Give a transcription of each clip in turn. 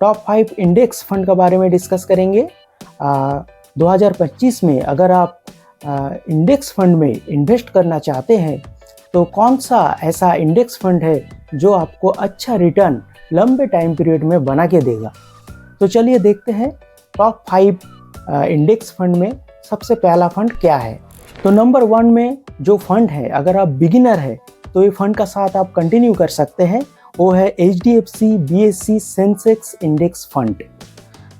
Top 5 index fund के बारे में डिस्कस करेंगे। 2025 में अगर आप इंडेक्स फंड में इन्वेस्ट करना चाहते हैं तो कौन सा ऐसा इंडेक्स फंड है जो आपको अच्छा रिटर्न लंबे टाइम पीरियड में बना के देगा। तो चलिए देखते हैं टॉप 5 इंडेक्स फंड में सबसे पहला फंड क्या है। तो नंबर 1 में जो फंड है, अगर आप बिगिनर है तो ये फंड का साथ आप कंटिन्यू कर सकते हैं, वो है HDFC BSE Sensex index fund.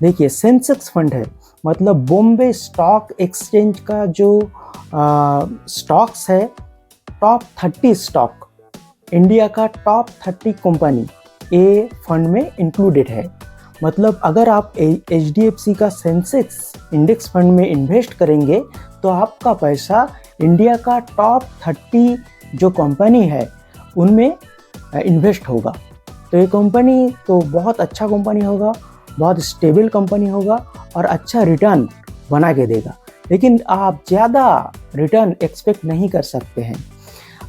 देखिए सेंसेक्स फंड है मतलब बॉम्बे स्टॉक एक्सचेंज का जो स्टॉक्स है, टॉप 30 स्टॉक, इंडिया का टॉप 30 कंपनी ये फंड में इंक्लूडेड है। मतलब अगर आप HDFC का सेंसेक्स इंडेक्स फंड में इन्वेस्ट करेंगे तो आपका पैसा इंडिया का टॉप 30 जो कंपनी है उनमें इन्वेस्ट होगा। तो ये कंपनी तो बहुत अच्छा कंपनी होगा, बहुत स्टेबल कंपनी होगा और अच्छा रिटर्न बना के देगा, लेकिन आप ज़्यादा रिटर्न एक्सपेक्ट नहीं कर सकते हैं।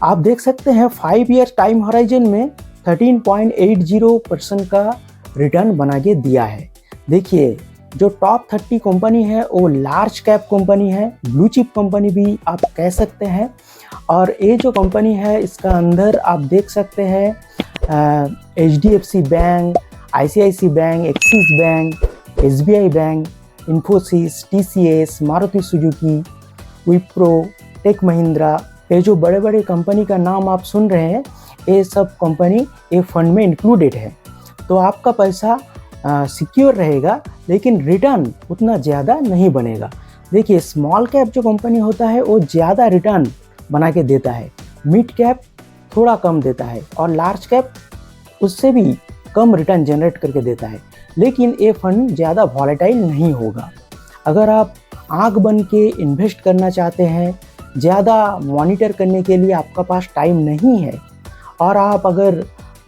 आप देख सकते हैं 5 ईयर टाइम हॉराइजन में 13.80% का रिटर्न बना के दिया है। देखिए जो टॉप 30 कंपनी है वो लार्ज कैप कंपनी है, ब्लू चिप कंपनी भी आप कह सकते हैं। और ये जो कंपनी है इसका अंदर आप देख सकते हैं HDFC bank, ICICI bank, Axis bank, SBI bank, Infosys, TCS, Maruti Suzuki, Wipro, Tech Mahindra, ये जो बड़े बड़े कंपनी का नाम आप सुन रहे हैं ये सब कंपनी ये फंड में इंक्लूडेड है। तो आपका पैसा सिक्योर रहेगा लेकिन रिटर्न उतना ज़्यादा नहीं बनेगा। देखिए स्मॉल कैप जो कंपनी होता है वो ज़्यादा रिटर्न बना के देता है, मिड कैप थोड़ा कम देता है और लार्ज कैप उससे भी कम रिटर्न जनरेट करके देता है। लेकिन ये फंड ज़्यादा वॉलेटाइल नहीं होगा। अगर आप आँख बन के इन्वेस्ट करना चाहते हैं, ज़्यादा मॉनिटर करने के लिए आपका पास टाइम नहीं है और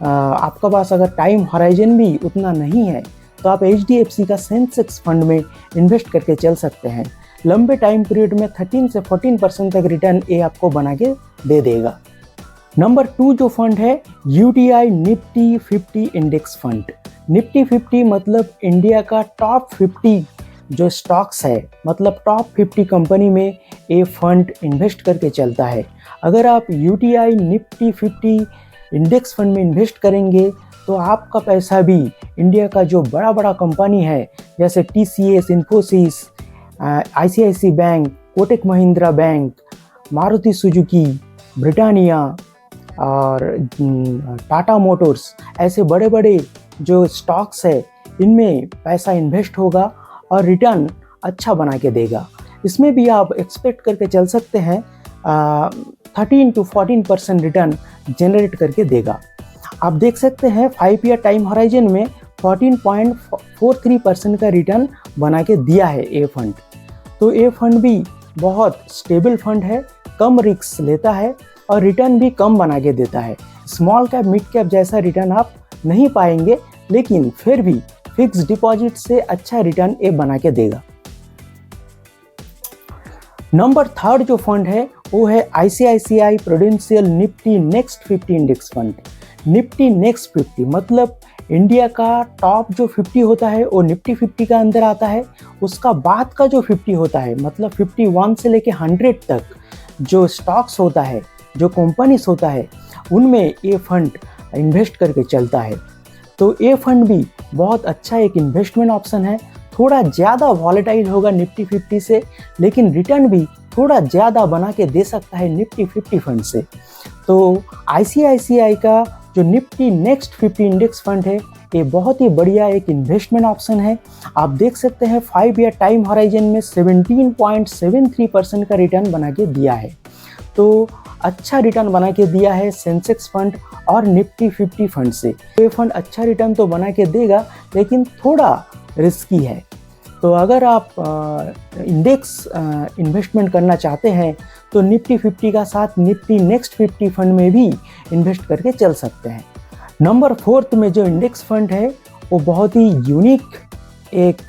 आपका पास अगर टाइम हॉराइजन भी उतना नहीं है तो आप HDFC का सेंसेक्स फंड में इन्वेस्ट करके चल सकते हैं। लंबे टाइम पीरियड में 13 से 14% तक रिटर्न ये आपको बना के दे देगा। नंबर 2 जो फंड है UTI Nifty 50 index fund. Nifty 50 मतलब इंडिया का टॉप 50 जो स्टॉक्स है, मतलब टॉप 50 कंपनी में ये फंड इन्वेस्ट करके चलता है। अगर आप UTI निफ्टी 50 इंडेक्स फंड में इन्वेस्ट करेंगे तो आपका पैसा भी इंडिया का जो बड़ा बड़ा कंपनी है जैसे TCS, Infosys, ICICI bank, Kotak Mahindra bank, Maruti Suzuki, Britannia और टाटा मोटर्स, ऐसे बड़े बड़े जो स्टॉक्स है इनमें पैसा इन्वेस्ट होगा और रिटर्न अच्छा बना के देगा। इसमें भी आप एक्सपेक्ट करके चल सकते हैं 13 to 14% रिटर्न जनरेट करके देगा। आप देख सकते हैं 5 ईयर टाइम हॉराइजन में 14.43% का रिटर्न बना के दिया है ये फंड। तो ये फंड भी बहुत स्टेबल फंड है, कम रिस्क लेता है और रिटर्न भी कम बना के देता है। स्मॉल कैप मिड कैप जैसा रिटर्न आप नहीं पाएंगे, लेकिन फिर भी फिक्स डिपॉजिट से अच्छा रिटर्न ये बना के देगा। नंबर 3 जो फंड है वो है ICICI prudential Nifty next 50 index fund. Nifty next 50 मतलब इंडिया का टॉप जो 50 होता है वो निफ्टी 50 का अंदर आता है। उसका बाद का जो 50 होता है मतलब 51 से लेके 100 तक जो स्टॉक्स होता है, जो कंपनीज होता है, उनमें ये फंड इन्वेस्ट करके चलता है। तो ये फंड भी बहुत अच्छा एक इन्वेस्टमेंट ऑप्शन है। थोड़ा ज़्यादा वॉलेटाइल होगा निफ्टी 50 से, लेकिन रिटर्न भी थोड़ा ज़्यादा बना के दे सकता है निफ्टी 50 फंड से। तो ICICI का जो निफ्टी नेक्स्ट 50 इंडेक्स फंड है ये बहुत ही बढ़िया एक इन्वेस्टमेंट ऑप्शन है। आप देख सकते हैं 5 ईयर टाइम हॉराइजन में 17.73% का रिटर्न बना के दिया है। तो अच्छा रिटर्न बना के दिया है सेंसेक्स फंड और निफ्टी 50 फंड से। ये फंड अच्छा रिटर्न तो बना के देगा लेकिन थोड़ा रिस्की है। तो अगर आप इंडेक्स इन्वेस्टमेंट करना चाहते हैं तो निफ्टी 50 का साथ निफ्टी नेक्स्ट 50 फंड में भी इन्वेस्ट करके चल सकते हैं। नंबर 4 में जो इंडेक्स फंड है वो बहुत ही यूनिक एक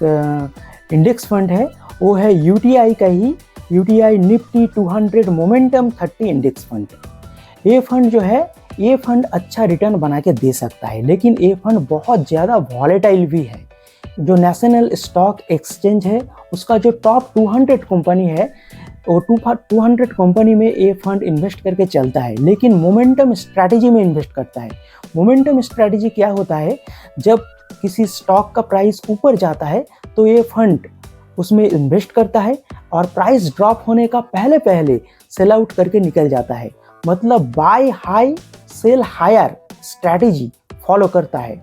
इंडेक्स फंड है, वो है UTI का ही UTI Nifty 200 momentum 30 index fund. ये फंड जो है ये फंड अच्छा रिटर्न बना के दे सकता है, लेकिन ये फंड बहुत ज़्यादा वॉलेटाइल भी है। जो नेशनल स्टॉक एक्सचेंज है उसका जो टॉप 200 कंपनी है वो 200 कंपनी में ये फंड इन्वेस्ट करके चलता है, लेकिन मोमेंटम स्ट्रैटेजी में इन्वेस्ट करता है। मोमेंटम स्ट्रैटेजी क्या होता है, जब किसी स्टॉक का प्राइस ऊपर जाता है तो ये फंड उसमें इन्वेस्ट करता है और प्राइस ड्रॉप होने का पहले सेल आउट करके निकल जाता है। मतलब buy high sell higher strategy follow करता है,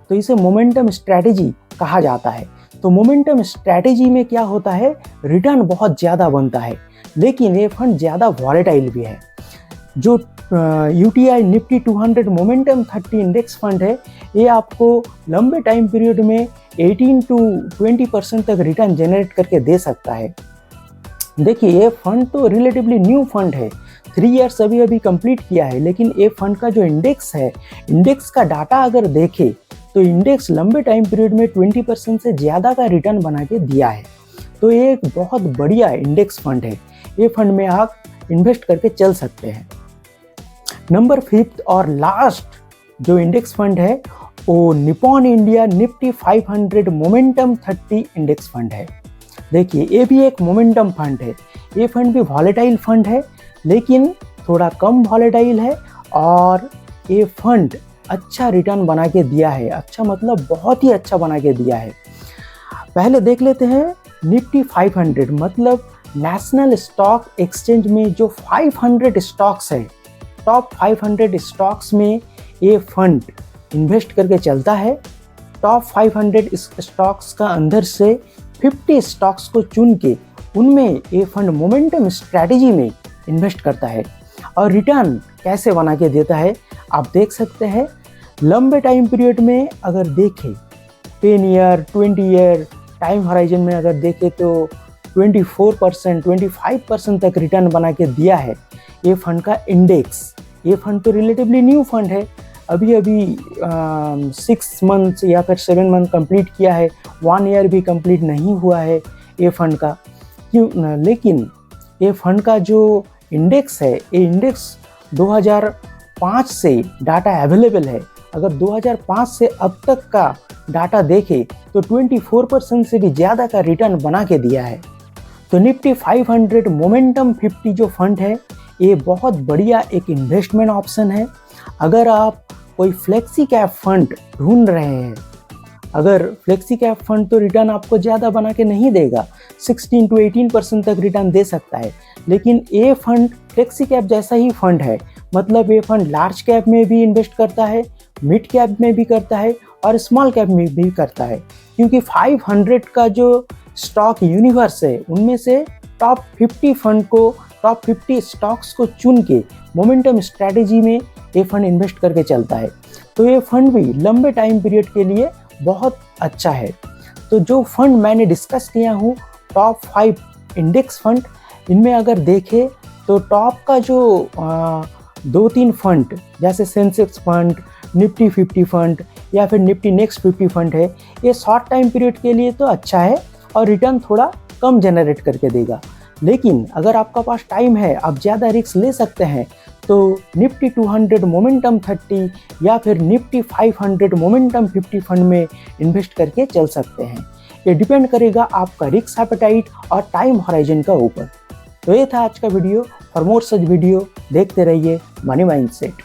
तो इसे मोमेंटम स्ट्रैटेजी कहा जाता है। तो मोमेंटम स्ट्रैटेजी में क्या होता है, रिटर्न बहुत ज़्यादा बनता है, लेकिन ये फंड ज़्यादा वॉलेटाइल भी है। जो UTI Nifty 200 momentum 30 index fund है, ये आपको लंबे टाइम पीरियड में 18 to 20% तक रिटर्न जनरेट करके दे सकता है। देखिए, ये फंड तो रिलेटिवली न्यू फंड है, 3 ईयर्स अभी कंप्लीट किया है, लेकिन ये फंड का जो इंडेक्स है, इंडेक्स का डाटा अगर देखें तो इंडेक्स लंबे टाइम पीरियड में 20% से ज़्यादा का रिटर्न बना के दिया है। तो ये एक बहुत बढ़िया इंडेक्स फंड है, ये फंड में आप इन्वेस्ट करके चल सकते हैं। नंबर 5 और लास्ट जो इंडेक्स फंड है वो Nippon India Nifty 500 momentum 30 index fund है। देखिए, ये भी एक मोमेंटम फंड है, ये फंड भी वॉलेटाइल फंड है, लेकिन थोड़ा कम वॉलेटाइल है और ये फंड अच्छा रिटर्न बना के दिया है। अच्छा मतलब बहुत ही अच्छा बना के दिया है। पहले देख लेते हैं निफ्टी 500, मतलब नेशनल स्टॉक एक्सचेंज में जो 500 स्टॉक्स है, टॉप 500 स्टॉक्स में ये फंड इन्वेस्ट करके चलता है। टॉप 500 स्टॉक्स का अंदर से 50 स्टॉक्स को चुन के उनमें ये फंड मोमेंटम स्ट्रैटेजी में इन्वेस्ट करता है। और रिटर्न कैसे बना के देता है आप देख सकते हैं। लंबे टाइम पीरियड में अगर देखें, 10 ईयर 20 ईयर टाइम हॉराइजन में अगर देखें तो 24% 25% तक रिटर्न बना के दिया है ये फंड का इंडेक्स। ये फंड तो रिलेटिवली न्यू फंड है, अभी 6 मंथ्स या फिर 7 मंथ कंप्लीट किया है, 1 ईयर भी कंप्लीट नहीं हुआ है ये फंड का। क्यों, लेकिन ये फंड का जो इंडेक्स है, ये इंडेक्स 2005 से डाटा अवेलेबल है। अगर 2005 से अब तक का डाटा देखें तो 24% से भी ज़्यादा का रिटर्न बना के दिया है। तो निफ्टी 500 मोमेंटम 50 जो फंड है, ये बहुत बढ़िया एक इन्वेस्टमेंट ऑप्शन है। अगर आप कोई फ्लेक्सी कैप फंड ढूंढ रहे हैं, अगर फ्लेक्सी कैप फंड तो रिटर्न आपको ज़्यादा बना के नहीं देगा, 16 to 18% तक रिटर्न दे सकता है, लेकिन ये फंड फ्लेक्सी कैप जैसा ही फंड है। मतलब ये फंड लार्ज कैप में भी इन्वेस्ट करता है, मिड कैप में भी करता है और स्मॉल कैप में भी करता है, क्योंकि 500 का जो स्टॉक यूनिवर्स है उनमें से टॉप 50 फंड को, टॉप 50 स्टॉक्स को चुन के मोमेंटम स्ट्रैटेजी में ये फंड इन्वेस्ट करके चलता है। तो ये फंड भी लंबे टाइम पीरियड के लिए बहुत अच्छा है। तो जो फंड मैंने डिस्कस किया हूँ, टॉप 5 इंडेक्स फंड, इनमें अगर देखें तो टॉप का जो 2-3 फंड जैसे सेंसेक्स फंड, निफ्टी 50 फंड या फिर निफ्टी नेक्स्ट 50 फंड है, ये शॉर्ट टाइम पीरियड के लिए तो अच्छा है और रिटर्न थोड़ा कम जनरेट करके देगा। लेकिन अगर आपका पास टाइम है, आप ज़्यादा रिस्क ले सकते हैं, तो निफ्टी 200 मोमेंटम 30 या फिर निफ्टी 500 मोमेंटम 50 फंड में इन्वेस्ट करके चल सकते हैं। ये डिपेंड करेगा आपका रिस्क एपेटाइट और टाइम हॉराइजन का ऊपर। तो ये था आज का video. For more such video देखते रहिए मनी माइंडसेट।